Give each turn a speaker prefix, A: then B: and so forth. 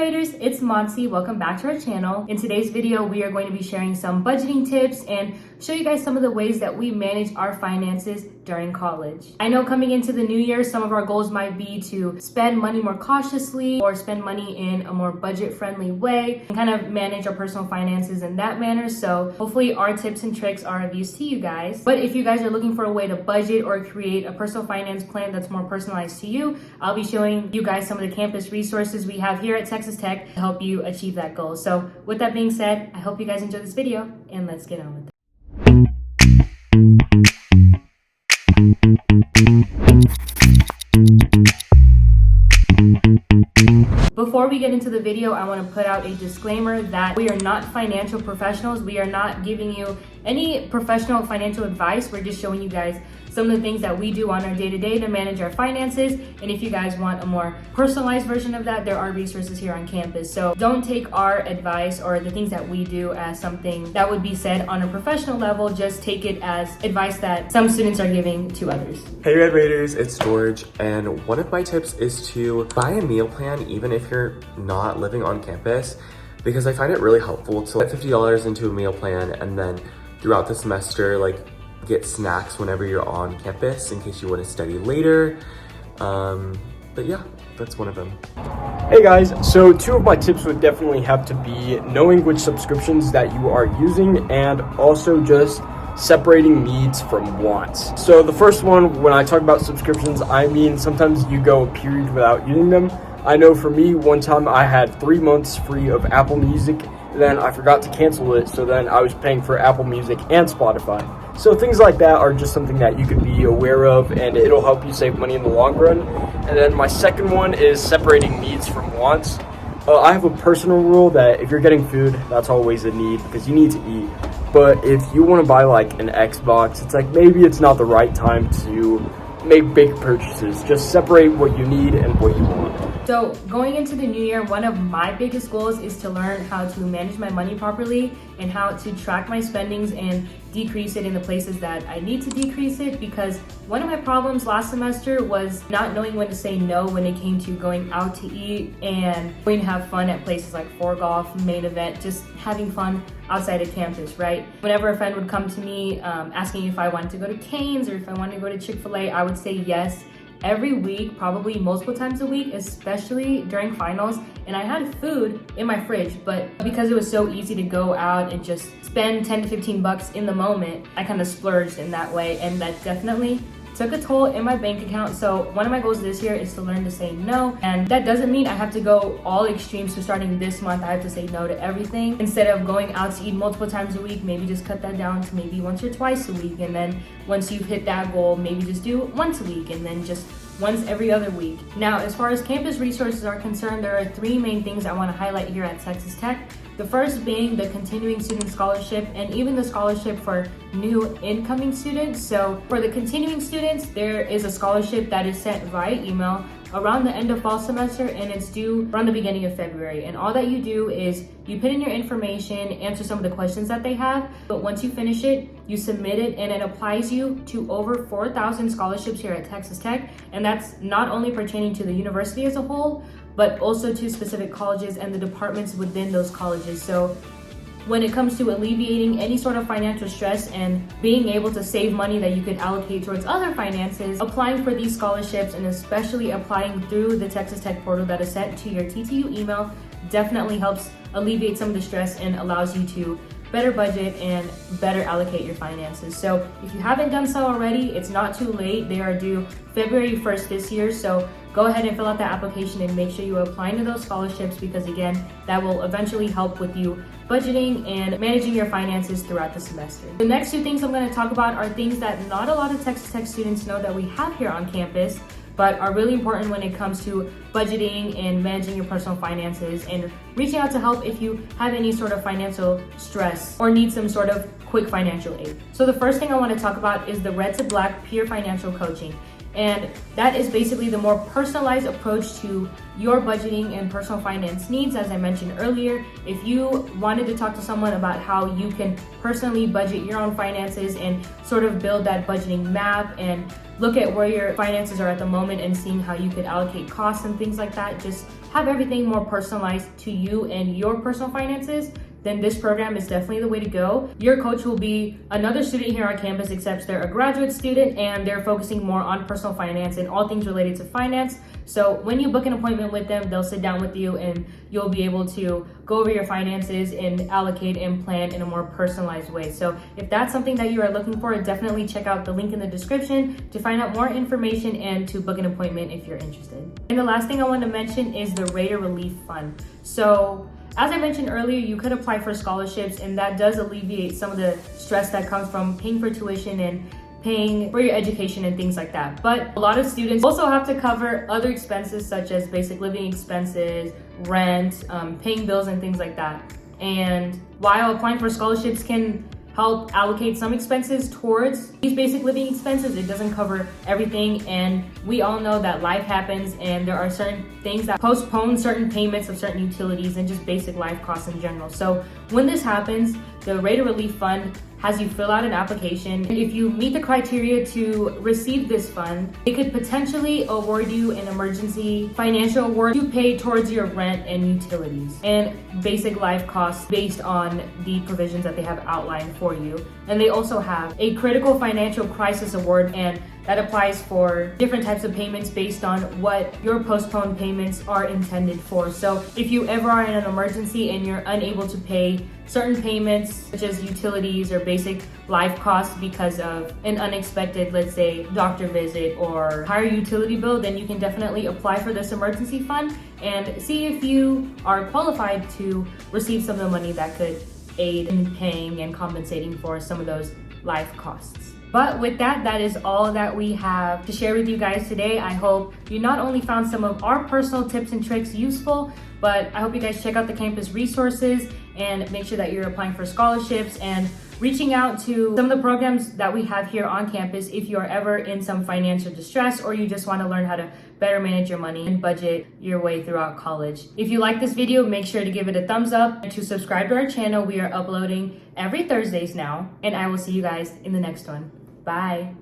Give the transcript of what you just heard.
A: Raiders, it's Mansi. Welcome back to our channel. In today's video, we are going to be sharing some budgeting tips and show you guys some of the ways that we manage our finances during college. I know coming into the new year, some of our goals might be to spend money more cautiously or spend money in a more budget-friendly way and kind of manage our personal finances in that manner. So hopefully our tips and tricks are of use to you guys. But if you guys are looking for a way to budget or create a personal finance plan that's more personalized to you, I'll be showing you guys some of the campus resources we have here at Texas Tech to help you achieve that goal. So with that being said, I hope you guys enjoy this video and let's get on with it. Before we get into the video, I want to put out a disclaimer that we are not financial professionals. We are not giving you any professional financial advice. We're just showing you guys some of the things that we do on our day-to-day to manage our finances. And if you guys want a more personalized version of that, there are resources here on campus. So don't take our advice or the things that we do as something that would be said on a professional level. Just take it as advice that some students are giving to others.
B: Hey Red Raiders, it's George, and one of my tips is to buy a meal plan even if you're not living on campus, because I find it really helpful to put $50 into a meal plan and then throughout the semester, get snacks whenever you're on campus in case you want to study later. But yeah, that's one of them.
C: Hey guys, so two of my tips would definitely have to be knowing which subscriptions that you are using and also just separating needs from wants. So the first one, when I talk about subscriptions, I mean sometimes you go a period without using them. I know for me, one time I had 3 months free of Apple Music, then I forgot to cancel it, so then I was paying for Apple Music and Spotify. So things like that are just something that you could be aware of, and it'll help you save money in the long run. And then my second one is separating needs from wants. I have a personal rule that if you're getting food, that's always a need because you need to eat. But if you want to buy an Xbox, it's maybe it's not the right time to make big purchases. Just separate what you need and what you want.
A: So going into the new year, one of my biggest goals is to learn how to manage my money properly and how to track my spendings and decrease it in the places that I need to decrease it, because one of my problems last semester was not knowing when to say no when it came to going out to eat and going to have fun at places like For Golf, Main Event, just having fun outside of campus, right? Whenever a friend would come to me asking if I wanted to go to Cane's or if I wanted to go to Chick-fil-A, I would say yes. Every week, probably multiple times a week, especially during finals. And I had food in my fridge, but because it was so easy to go out and just spend 10 to 15 bucks in the moment, I kind of splurged in that way. And that definitely took a toll in my bank account. So one of my goals this year is to learn to say no. And that doesn't mean I have to go all extremes. So starting this month, I have to say no to everything. Instead of going out to eat multiple times a week, maybe just cut that down to maybe once or twice a week. And then once you've hit that goal, maybe just do once a week and then just once every other week. Now, as far as campus resources are concerned, there are 3 main things I want to highlight here at Texas Tech. The first being the continuing student scholarship and even the scholarship for new incoming students. So for the continuing students, there is a scholarship that is sent via email around the end of fall semester, and it's due around the beginning of February. And all that you do is you put in your information, answer some of the questions that they have, but once you finish it, you submit it, and it applies you to over 4,000 scholarships here at Texas Tech. And that's not only pertaining to the university as a whole, but also to specific colleges and the departments within those colleges. So when it comes to alleviating any sort of financial stress and being able to save money that you could allocate towards other finances, applying for these scholarships and especially applying through the Texas Tech portal that is sent to your TTU email definitely helps alleviate some of the stress and allows you to better budget and better allocate your finances. So if you haven't done so already, it's not too late. They are due February 1st this year. So go ahead and fill out that application and make sure you apply to those scholarships, because again, that will eventually help with you budgeting and managing your finances throughout the semester. The next 2 things I'm going to talk about are things that not a lot of Texas Tech students know that we have here on campus, but are really important when it comes to budgeting and managing your personal finances and reaching out to help if you have any sort of financial stress or need some sort of quick financial aid. So the first thing I want to talk about is the Red to Black peer financial coaching. And that is basically the more personalized approach to your budgeting and personal finance needs. As I mentioned earlier, if you wanted to talk to someone about how you can personally budget your own finances and sort of build that budgeting map and look at where your finances are at the moment and seeing how you could allocate costs and things like that, just have everything more personalized to you and your personal finances, then this program is definitely the way to go. Your coach will be another student here on campus, except they're a graduate student and they're focusing more on personal finance and all things related to finance. So when you book an appointment with them, they'll sit down with you and you'll be able to go over your finances and allocate and plan in a more personalized way. So if that's something that you are looking for, definitely check out the link in the description to find out more information and to book an appointment if you're interested. And the last thing I want to mention is the Raider Relief Fund. So as I mentioned earlier, you could apply for scholarships, and that does alleviate some of the stress that comes from paying for tuition and paying for your education and things like that. But a lot of students also have to cover other expenses such as basic living expenses, rent, paying bills and things like that. And while applying for scholarships can help allocate some expenses towards these basic living expenses, it doesn't cover everything, and we all know that life happens and there are certain things that postpone certain payments of certain utilities and just basic life costs in general. So when this happens, the Raider Relief Fund has you fill out an application, and if you meet the criteria to receive this fund, it could potentially award you an emergency financial award to pay towards your rent and utilities and basic life costs based on the provisions that they have outlined for you. And they also have a critical financial crisis award, and that applies for different types of payments based on what your postponed payments are intended for. So if you ever are in an emergency and you're unable to pay certain payments such as utilities or basic life costs because of an unexpected, let's say, doctor visit or higher utility bill, then you can definitely apply for this emergency fund and see if you are qualified to receive some of the money that could aid in paying and compensating for some of those life costs. But with that, that is all that we have to share with you guys today. I hope you not only found some of our personal tips and tricks useful, but I hope you guys check out the campus resources and make sure that you're applying for scholarships and reaching out to some of the programs that we have here on campus if you are ever in some financial distress or you just want to learn how to better manage your money and budget your way throughout college. If you like this video, make sure to give it a thumbs up and to subscribe to our channel. We are uploading every Thursdays now, and I will see you guys in the next one. Bye.